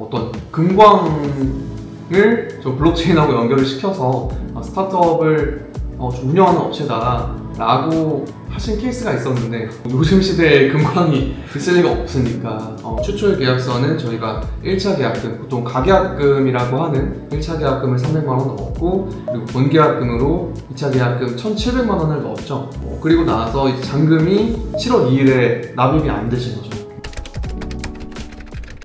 어떤 금광을 좀 블록체인하고 연결을 시켜서 스타트업을 좀 운영하는 업체다라고 하신 케이스가 있었는데, 요즘 시대에 금광이 있을 리가 없으니까 추출 계약서는 저희가 1차 계약금, 보통 가계약금이라고 하는 1차 계약금을 300만 원 넣었고, 그리고 본계약금으로 2차 계약금 1,700만 원을 넣었죠. 그리고 나서 이제 잔금이 7월 2일에 납입이 안 되신 거죠.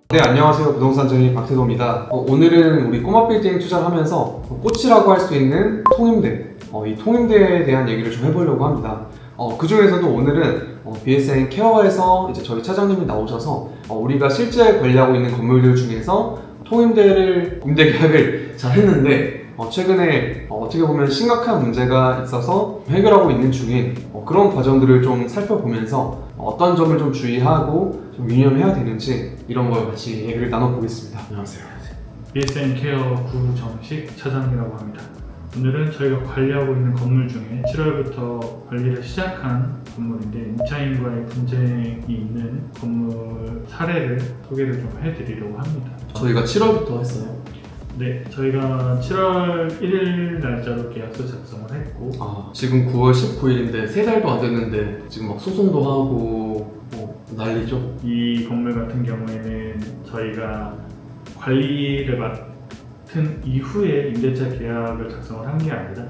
네, 안녕하세요. 부동산 전문의 박태도입니다. 오늘은 우리 꼬마 빌딩 투자를 하면서 꽃이라고 할 수 있는 통임대, 이 통임대에 대한 얘기를 좀 해보려고 합니다. 그 중에서도 오늘은 BSN 케어에서 이제 저희 차장님이 나오셔서 우리가 실제 관리하고 있는 건물들 중에서 통임대를 임대 계약을 잘 했는데 최근에 어떻게 보면 심각한 문제가 있어서 해결하고 있는 중인 그런 과정들을 좀 살펴보면서 어떤 점을 좀 주의하고 좀 유념해야 되는지 이런 걸 같이 얘기를 나눠보겠습니다. 안녕하세요. BSN 케어 구정식 차장이라고 합니다. 오늘은 저희가 관리하고 있는 건물 중에 7월부터 관리를 시작한 건물인데, 임차인과의 분쟁이 있는 건물 사례를 소개를 좀 해드리려고 합니다. 저희가 7월부터 했어요. 네, 저희가 7월 1일 날짜로 계약서 작성을 했고, 지금 9월 19일인데 3달도 안 됐는데 지금 막 소송도 하고 난리죠? 이 건물 같은 경우에는 저희가 관리를 맡은 이후에 임대차 계약을 작성을 한 게 아니라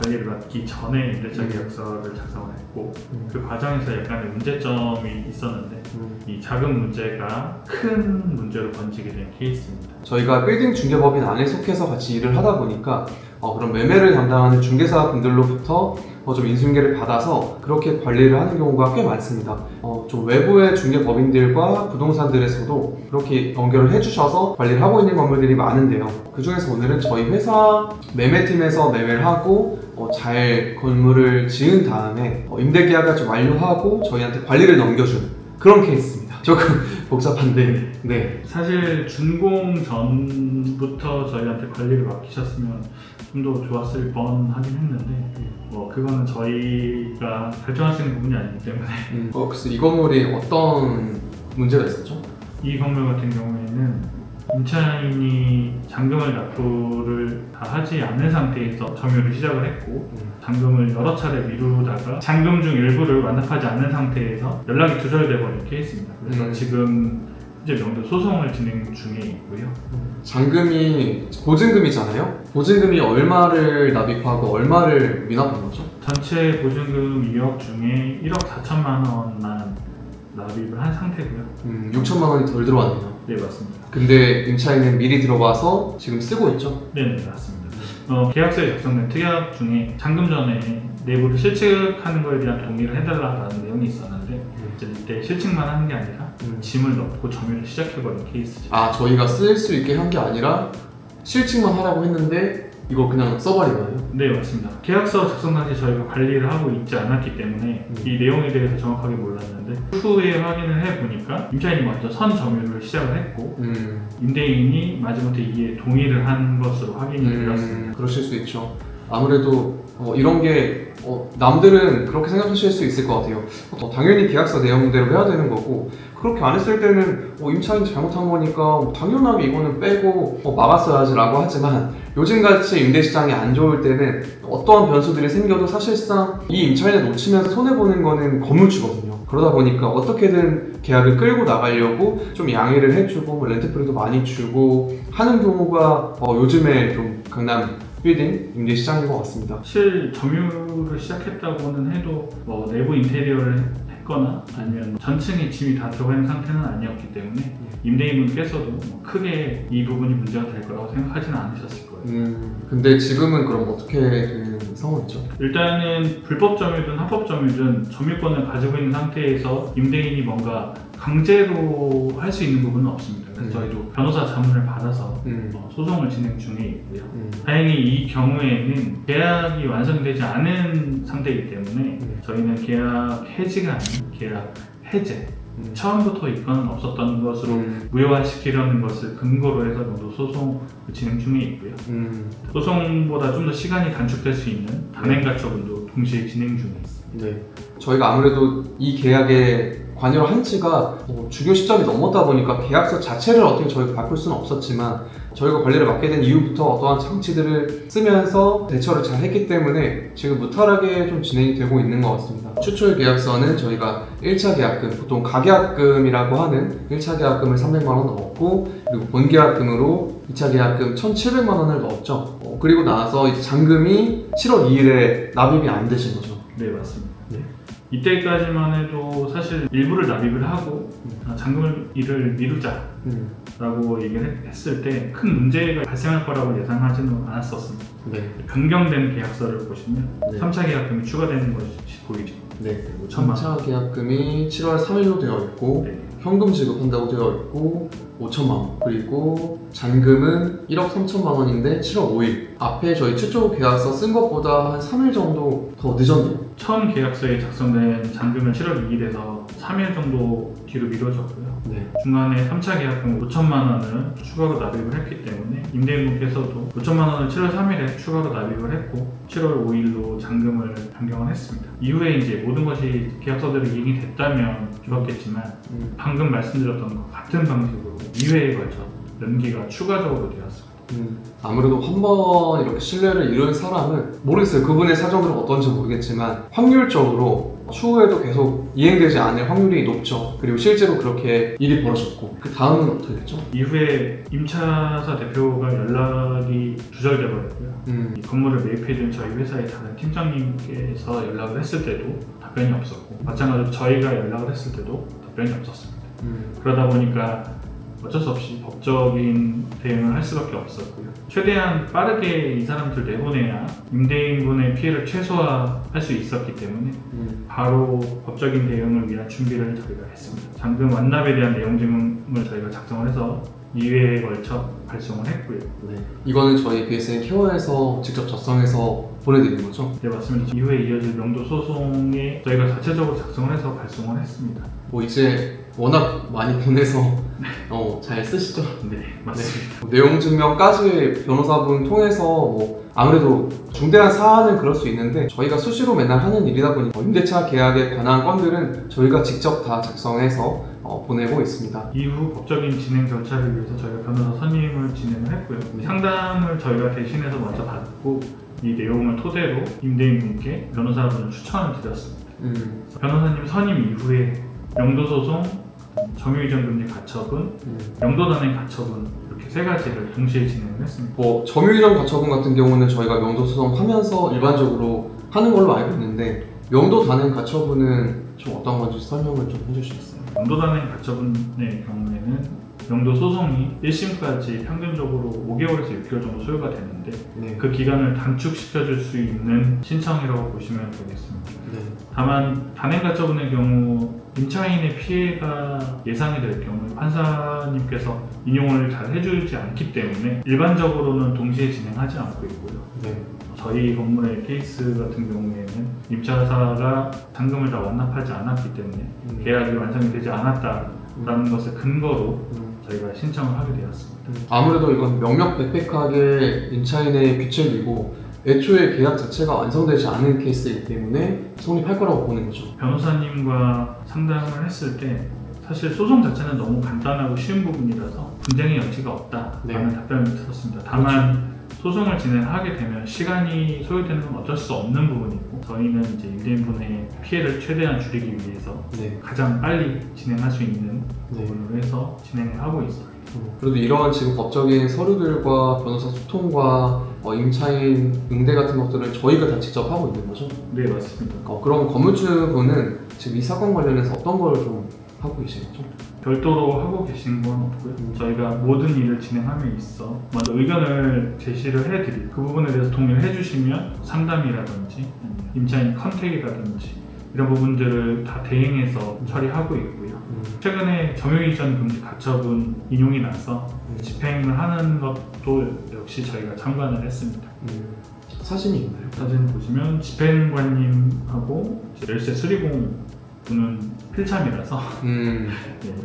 관리를 맡기 전에 임대차 계약서를 작성을 했고, 그 과정에서 약간의 문제점이 있었는데 이 작은 문제가 큰 문제로 번지게 된 케이스입니다. 저희가 빌딩 중개법인 안에 속해서 같이 일을 하다 보니까 그런 매매를 담당하는 중개사 분들로부터 좀 인수인계를 받아서 그렇게 관리를 하는 경우가 꽤 많습니다. 좀 외부의 중개법인들과 부동산들에서도 그렇게 연결을 해주셔서 관리를 하고 있는 건물들이 많은데요. 그 중에서 오늘은 저희 회사 매매팀에서 매매를 하고 잘 건물을 지은 다음에 임대계약을 좀 완료하고 저희한테 관리를 넘겨준 그런 케이스입니다. 조금 복잡한데, 네. 사실 준공 전부터 저희한테 관리를 맡기셨으면 좀 더 좋았을 뻔하긴 했는데 그거는 저희가 결정할 수 있는 부분이 아니기 때문에. 그래서 이 건물이 어떤 문제가 있었죠? 이 건물 같은 경우에는 임차인이 잔금을 납부를 다 하지 않은 상태에서 점유를 시작을 했고, 잔금을 여러 차례 미루다가 잔금 중 일부를 완납하지 않는 상태에서 연락이 두절돼 버린 케이스입니다. 그래서 지금 현재 명도 소송을 진행 중에 있고요. 잔금이 보증금이잖아요? 보증금이 얼마를 납입하고 얼마를 미납한 거죠? 전체 보증금 2억 중에 1억 4천만 원만 납입을 한 상태고요. 6천만 원이 덜 들어왔네요. 네, 맞습니다. 근데 임차인은 미리 들어가서 지금 쓰고 있죠? 네, 맞습니다. 계약서에 작성된 특약 중에 잔금 전에 내부를 실측하는 것에 대한 동의를 해달라는 내용이 있었는데 이때 실측만 하는 게 아니라 짐을 넣고 점유를 시작해버린 케이스죠. 저희가 쓸 수 있게 한 게 아니라 실측만 하라고 했는데 이거 그냥 써버린 거예요? 네, 맞습니다. 계약서 작성 당시 저희가 관리를 하고 있지 않았기 때문에 이 내용에 대해서 정확하게 몰랐는데, 후에 확인을 해보니까 임차인이 먼저 선 점유를 시작을 했고 임대인이 마지못해 이에 동의를 한 것으로 확인이 되었습니다. 그러실 수 있죠. 아무래도 이런 게 남들은 그렇게 생각하실 수 있을 것 같아요. 당연히 계약서 내용대로 해야 되는 거고, 그렇게 안 했을 때는 임차인이 잘못한 거니까 당연하게 이거는 빼고 막았어야지 라고 하지만, 요즘같이 임대시장이 안 좋을 때는 어떠한 변수들이 생겨도 사실상 이 임차인을 놓치면서 손해보는 거는 건물주거든요. 그러다 보니까 어떻게든 계약을 끌고 나가려고 좀 양해를 해주고 렌트프리도 많이 주고 하는 경우가 요즘에 좀 강남 빌딩 임대시장인 것 같습니다. 사실 점유를 시작했다고는 해도 내부 인테리어를 했거나 아니면 전층에 짐이 다 들어가 있는 상태는 아니었기 때문에 임대인분께서도 크게 이 부분이 문제가 될 거라고 생각하지는 않으셨을 거예요. 근데 지금은 그럼 어떻게 되는 상황이죠? 일단은 불법 점유든 합법 점유든 점유권을 가지고 있는 상태에서 임대인이 뭔가 강제로 할 수 있는 부분은 없습니다. 그래서 저희도 변호사 자문을 받아서 소송을 진행 중에 있고요. 다행히 이 경우에는 계약이 완성되지 않은 상태이기 때문에 저희는 계약 해지가 아닌 계약 해제, 처음부터 이건 없었던 것으로 무효화시키려는 것을 근거로 해서 정도 소송을 진행 중에 있고요. 소송보다 좀 더 시간이 단축될 수 있는 단행 가처분도 동시에 진행 중에 있습니다. 네, 저희가 아무래도 이 계약의 관여를 한 지가 주교 시점이 넘었다 보니까 계약서 자체를 어떻게 저희가 바꿀 수는 없었지만 저희가 관리를 맡게 된 이후부터 어떠한 장치들을 쓰면서 대처를 잘 했기 때문에 지금 무탈하게 좀 진행이 되고 있는 것 같습니다. 추출 계약서는 저희가 1차 계약금, 보통 가계약금이라고 하는 1차 계약금을 300만 원 넣었고, 그리고 본계약금으로 2차 계약금 1,700만 원을 넣었죠. 그리고 나서 이제 잔금이 7월 2일에 납입이 안 되신 거죠. 네, 맞습니다. 네. 이때까지만 해도 사실 일부를 납입을 하고 잔금을 미루자라고 얘기를 했을 때 큰 문제가 발생할 거라고 예상하지는 않았었습니다. 네. 변경된 계약서를 보시면 네. 3차 계약금이 추가되는 것이 보이죠. 네. 5천만 원. 3차 계약금이 7월 3일로 되어 있고, 네. 현금 지급한다고 되어 있고 5천만 원, 그리고 잔금은 1억 3천만 원인데 7월 5일 앞에 저희 최초 계약서 쓴 것보다 한 3일 정도 더 늦었네요. 처음 계약서에 작성된 잔금은 7월 2일에서 3일 정도 뒤로 미뤄졌고요. 네. 중간에 3차 계약금 5천만 원을 추가로 납입을 했기 때문에 임대인분께서도 5천만 원을 7월 3일에 추가로 납입을 했고 7월 5일로 잔금을 변경을 했습니다. 이후에 이제 모든 것이 계약서대로 이행이 됐다면 좋았겠지만 방금 말씀드렸던 것 같은 방식으로 2회에 걸쳐 연기가 추가적으로 되었습니다. 아무래도 한 번 이렇게 신뢰를 잃은 사람은 모르겠어요. 그분의 사정들은 어떤지 모르겠지만 확률적으로 추후에도 계속 이행되지 않을 확률이 높죠. 그리고 실제로 그렇게 일이 벌어졌고, 그 다음은 어떻게 됐죠? 이후에 임차사 대표가 연락이 두절돼 버렸고요. 이 건물을 매입해준 저희 회사의 다른 팀장님께서 연락을 했을 때도 답변이 없었고, 마찬가지로 저희가 연락을 했을 때도 답변이 없었습니다. 그러다 보니까 어쩔 수 없이 법적인 대응을 할 수밖에 없었고요. 최대한 빠르게 이 사람들 내보내야 임대인분의 피해를 최소화할 수 있었기 때문에 바로 법적인 대응을 위한 준비를 저희가 했습니다. 잔금 완납에 대한 내용 증명을 저희가 작성을 해서 2회에 걸쳐 발송을 했고요. 네. 이거는 저희 BSN 케어에서 직접 작성해서 보내드린 거죠? 네, 맞습니다. 이후에 이어질 명도 소송에 저희가 자체적으로 작성을 해서 발송을 했습니다. 뭐 이제 워낙 많이 보내서 잘 쓰시죠? 네, 맞습니다. 네. 내용 증명까지 변호사분 통해서 아무래도 중대한 사안은 그럴 수 있는데 저희가 수시로 맨날 하는 일이다 보니 임대차 계약에 관한 건들은 저희가 직접 다 작성해서 보내고 있습니다. 이후 법적인 진행 절차를 위해서 저희가 변호사 선임을 진행을 했고요. 상담을 저희가 대신해서 먼저 받고 이 내용을 토대로 임대인분께 변호사분을 추천을 드렸습니다. 변호사님 선임 이후에 명도소송, 점유이전 금지 가처분, 명도단행 가처분 이렇게 세 가지를 동시에 진행을 했습니다. 점유이전 가처분 같은 경우는 저희가 명도소송 하면서 일반적으로 하는 걸로 알고 있는데 명도단행 가처분은 좀 어떤 건지 설명을 좀 해주시겠어요? 명도단행 가처분의 경우에는 명도 소송이 1심까지 평균적으로 5개월에서 6개월 정도 소요가 되는데 네. 그 기간을 단축시켜줄 수 있는 신청이라고 보시면 되겠습니다. 네. 다만 단행가처분의 경우 임차인의 피해가 예상이 될 경우 판사님께서 인용을 잘 해주지 않기 때문에 일반적으로는 동시에 진행하지 않고 있고요. 네. 저희 건물의 케이스 같은 경우에는 임차사가 잔금을 다 완납하지 않았기 때문에 계약이 완성이 되지 않았다라는 것을 근거로 저희가 신청을 하게 되었습니다. 아무래도 이건 명명백백하게 임차인의 규칙이고 애초에 계약 자체가 완성되지 않은 케이스이기 때문에 성립할 거라고 보는 거죠. 변호사님과 상담을 했을 때 사실 소송 자체는 너무 간단하고 쉬운 부분이라서 분쟁의 여지가 없다라는 답변을 들었습니다. 다만 소송을 진행하게 되면 시간이 소요되는 건 어쩔 수 없는 부분이고 저희는 이제 임대인분의 피해를 최대한 줄이기 위해서 가장 빨리 진행할 수 있는 부분으로 해서 진행을 하고 있습니다. 그래도 이러한 지금 법적인 서류들과 변호사 소통과 임차인 응대 같은 것들을 저희가 다 직접 하고 있는 거죠? 네, 맞습니다. 그럼 건물주분은 지금 이 사건 관련해서 어떤 걸 좀 하고 계신 거죠? 별도로 하고 계신 건 없고요. 저희가 모든 일을 진행함에 있어 먼저 의견을 제시를 해드리고 그 부분에 대해서 동의를 해주시면 상담이라든지 임차인 컨택이라든지 이런 부분들을 다 대행해서 처리하고 있고요. 최근에 점유이전 금지 가처분 인용이 나서 집행을 하는 것도 역시 저희가 참관을 했습니다. 사진이 있나요? 사진 보시면 집행관님하고 열쇠 수리공 분은 필참이라서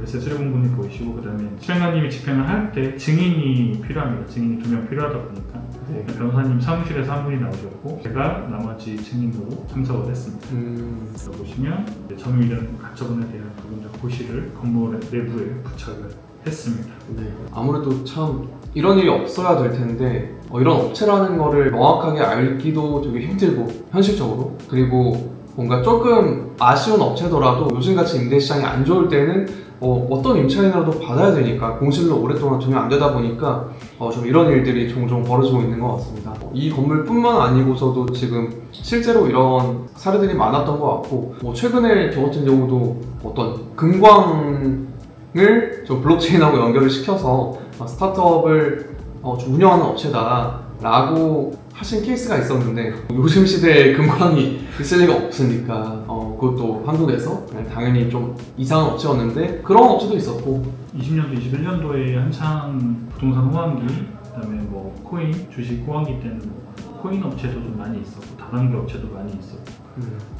열쇠 수리공분이 보이시고 그 다음에 집행관님이 집행을 할 때 증인이 필요합니다. 증인이 2명 필요하다 보니까 변호사님 사무실에서 한 분이 나오셨고 제가 나머지 증인으로 참석을 했습니다. 여기 보시면 점유이전 가처분에 대한 부분들 고시를 건물 내부에 부착을 했습니다. 네. 아무래도 참 이런 일이 없어야 될 텐데 이런 업체라는 거를 명확하게 알기도 되게 힘들고 현실적으로, 그리고 뭔가 조금 아쉬운 업체더라도 요즘같이 임대시장이 안 좋을 때는 어떤 임차인이라도 받아야 되니까 공실로 오랫동안 두면 안 되다 보니까 좀 이런 일들이 종종 벌어지고 있는 것 같습니다. 이 건물뿐만 아니고서도 지금 실제로 이런 사례들이 많았던 것 같고, 최근에 저 같은 경우도 어떤 금광을 좀 블록체인하고 연결을 시켜서 스타트업을 좀 운영하는 업체다 라고 하신 케이스가 있었는데, 요즘 시대에 금광이 있을 리가 없으니까 그것도 한국에서 당연히 좀 이상한 업체였는데 그런 업체도 있었고, 20년도, 21년도에 한창 부동산 호황기, 그다음에 뭐 코인, 주식 호황기 때는 코인 업체도 좀 많이 있었고 다단계 업체도 많이 있었고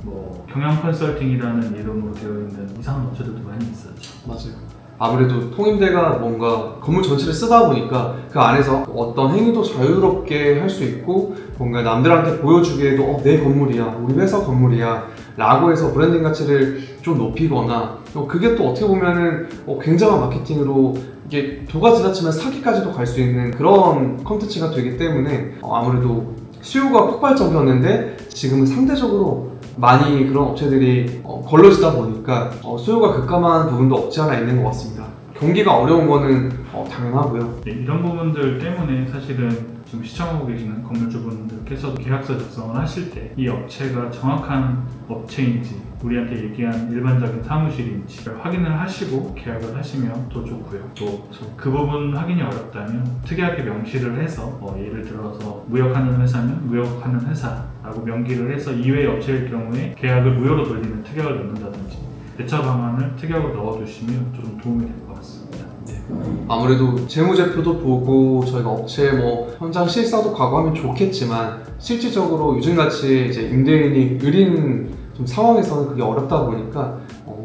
뭐 경영 컨설팅이라는 이름으로 되어 있는 이상한 업체들도 많이 있었죠. 맞아요. 아무래도 통임대가 뭔가 건물 전체를 쓰다 보니까 그 안에서 어떤 행위도 자유롭게 할 수 있고, 뭔가 남들한테 보여주기에도 내 건물이야, 우리 회사 건물이야 라고 해서 브랜딩 가치를 좀 높이거나, 그게 또 어떻게 보면은 굉장한 마케팅으로 이게 도가 지나치면 사기까지도 갈 수 있는 그런 컨텐츠가 되기 때문에 아무래도 수요가 폭발적이었는데 지금은 상대적으로 많이 그런 업체들이 걸러지다 보니까 수요가 급감한 부분도 없지 않아 있는 것 같습니다. 경기가 어려운 거는 당연하고요. 네, 이런 부분들 때문에 사실은 지금 시청하고 계시는 건물주분들께서도 계약서 작성을 하실 때 이 업체가 정확한 업체인지 우리한테 얘기한 일반적인 사무실인지 확인을 하시고 계약을 하시면 더 좋고요. 또 그 부분 확인이 어렵다면 특이하게 명시를 해서 예를 들어서 무역하는 회사면 무역하는 회사라고 명기를 해서 이외의 업체일 경우에 계약을 무효로 돌리는 특약을 넣는다든지 대처 방안을 특약으로 넣어두시면 좀 도움이 될 것 같습니다. 네. 아무래도 재무제표도 보고 저희가 업체 현장 실사도 가고 하면 좋겠지만, 실질적으로 요즘같이 이제 임대인이 느린 좀 상황에서는 그게 어렵다 보니까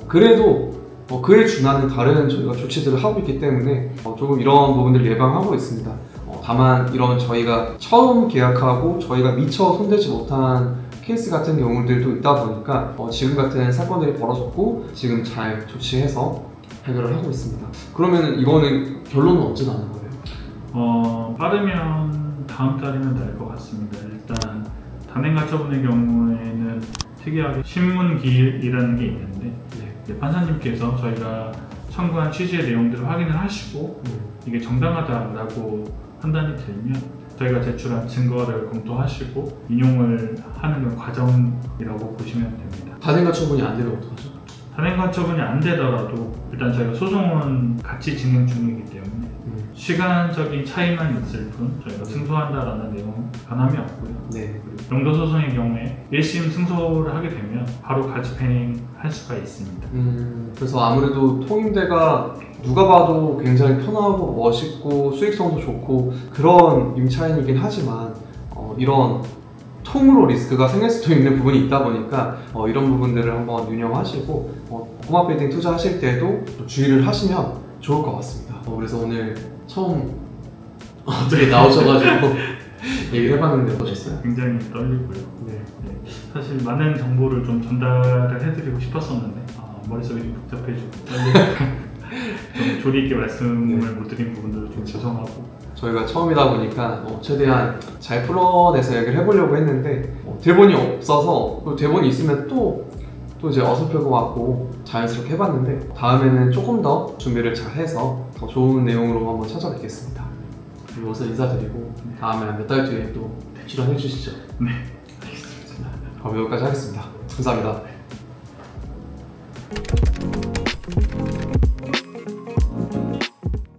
그래도 그에 준하는 다른 저희가 조치들을 하고 있기 때문에 조금 이런 부분들을 예방하고 있습니다. 다만 이런 저희가 처음 계약하고 저희가 미처 손대지 못한 케이스 같은 경우들도 있다 보니까 지금 같은 사건들이 벌어졌고 지금 잘 조치해서 해결을 하고 있습니다. 그러면 이거는 결론은 언제 나는 거예요? 빠르면 다음 달이면 날 것 같습니다. 일단 단행가처분의 경우에는 특이하게 신문기일이라는 게 있는데 판사님께서 저희가 청구한 취지의 내용들을 확인을 하시고 이게 정당하다라고 판단이 들면 저희가 제출한 증거를 검토하시고 인용을 하는 과정이라고 보시면 됩니다. 단행가처분이 안 되면 어떡하죠? 단행가처분이 안 되더라도 일단 저희가 소송은 같이 진행 중이기 때문에 시간적인 차이만 있을 뿐 저희가 승소한다라는 내용은 변함이 없고요. 네. 용도소송의 경우에 1심 승소를 하게 되면 바로 가집행할 수가 있습니다. 그래서 아무래도 통임대가 누가 봐도 굉장히 편하고 멋있고 수익성도 좋고 그런 임차인이긴 하지만 이런 통으로 리스크가 생길 수도 있는 부분이 있다 보니까 이런 부분들을 한번 유념하시고 꼬마빌딩 투자하실 때도 주의를 하시면 좋을 것 같습니다. 그래서 오늘 처음 어떻게 나오셔가지고 얘기를 해봤는데 어떠셨어요? 굉장히 떨리고요. 네. 사실 많은 정보를 좀 전달을 해드리고 싶었었는데 머릿속이 좀 복잡해지고 좀 조리 있게 말씀을 못 드린 부분들도 좀 죄송하고, 저희가 처음이다 보니까 최대한 잘 풀어내서 얘기를 해보려고 했는데 대본이 없어서, 또 대본이 있으면 또 이제 어설플 것 같고 자연스럽게 해봤는데 다음에는 조금 더 준비를 잘 해서 더 좋은 내용으로 한번 찾아뵙겠습니다. 그리고 우선 인사드리고 다음에 몇 달 뒤에 또 출연해 주시죠. 네, 알겠습니다. 그럼 여기까지 하겠습니다. 감사합니다.